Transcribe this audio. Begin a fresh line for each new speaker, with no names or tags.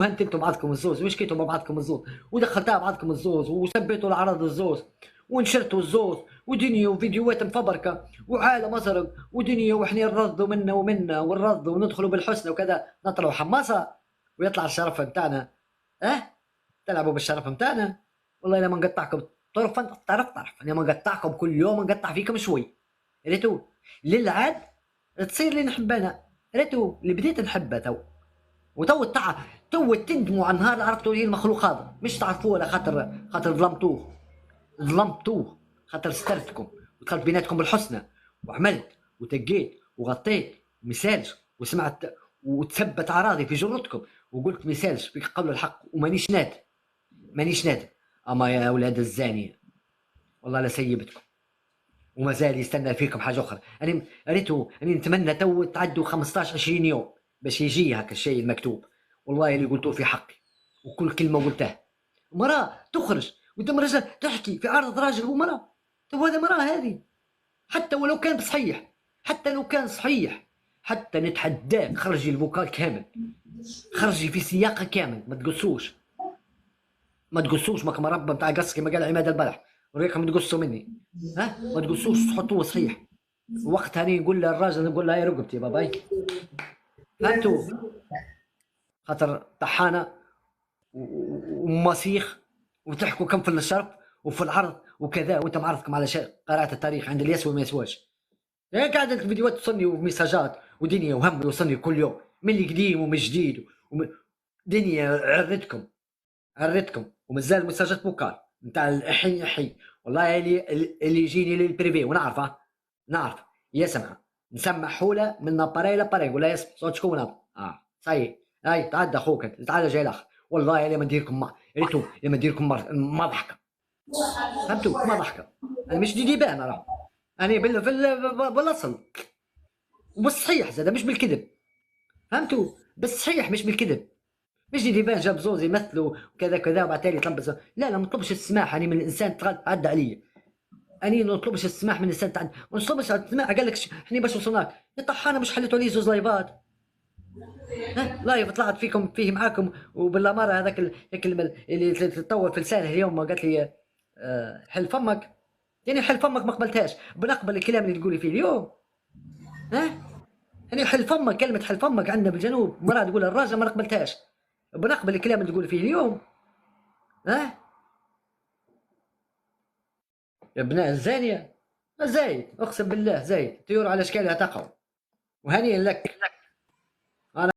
وهنتلتوا بعضكم الزوز وشكيتوا مع بعضكم الزوز ودخلتها بعضكم الزوز وسبيتوا العرض الزوز ونشرتوا الزوز ودنيا وفيديوهات مفبركه وعالم ازرق ودنيا وحنا نرضوا منا ومنا ونرضوا وندخلوا بالحسنى وكذا نطلعوا حماصه ويطلع الشرف نتاعنا. اه تلعبوا بالشرف نتاعنا. والله الا ما نقطعكم طرفا طرف انا ما نقطعكم كل يوم نقطع فيكم شوي. ريتو للعاد تصير لي نحب انا. ريتو اللي بديت نحبها وتو تو تندموا على النهار اللي عرفتوا لي المخلوق هذا مش تعرفوه على خاطر ظلمتوه خاطر سترتكم ودخلت بيناتكم بالحسنى وعملت وتقيت وغطيت ومسالش وسمعت وتثبت اعراضي في جرتكم وقلت مسالش في قبل الحق ومانيش نادم. اما يا اولاد الزانيه والله لا سيبتكم وما زال يستنى فيكم حاجه اخرى. انا ريتو اني نتمنى تو تعدوا 15 20 يوم باش يجي هكا الشيء المكتوب. والله اللي قلتوه في حقي وكل كلمه قلتها. مراه تخرج قدام رجل تحكي في عرض راجل ومراه. طب هذا مراه هذه حتى ولو كان بصحيح حتى لو كان صحيح حتى نتحداك خرجي الفوكال كامل خرجي في سياقه كامل ما تقصوش ماك مربى بتاع قص كما قال عماد البارح وريكم تقصوا مني. ها ما تقصوش تحطوه صحيح. وقتها نقول للراجل نقول له هاي رقبتي باباي فهمتوا خاطر طحانه ومسيخ وتحكوا كم في الشرف وفي العرض وكذا وانت معرضكم على شيء قراءة التاريخ عند اللي يسوى ما يسواش. يعني قاعدة الفيديوهات توصلني وميساجات ودنيا وهم يوصلني كل يوم من اللي قديم ومن جديد دنيا عرتكم ومازال مساجات بوكال نتاع الحي والله اللي يجيني للبريفي ونعرفه نعرف يسمع نسمع حوله من لاباري يقول لا يسمع صوت شكون صحيح هاي تعدى اخوك تعال جاي الاخر. والله لما نديركم ريتو لما نديركم مضحكه فهمتوا مضحكه. انا مش ديبان راه انا بالاصل وبالصحيح زاد مش بالكذب فهمتوا بالصحيح مش بالكذب مش ديبان جاب زوز يمثلوا وكذا كذا وبعد تالي طلب لا ما نطلبش السماح اني من الانسان تعدى علي. اني ما نطلبش السماح من الانسان تعدى ما نطلبش السماح قال لك احنا باش وصلنا يا طحانه مش حليتوا لي زوز لايفات لايف طلعت فيه معاكم وبالاماره هذاك اللي تطور في لسانه اليوم قالت لي حل فمك يعني حل فمك ما قبلتهاش بنقبل الكلام اللي تقولي فيه اليوم. يعني حل فمك كلمه حل فمك عندنا بالجنوب مرة تقول الراجل ما نقبلتهاش بنقبل الكلام اللي تقولي فيه اليوم. يا ابناء الزانيه زايد اقسم بالله زايد طيور على اشكالها تقع وهنيئا لك.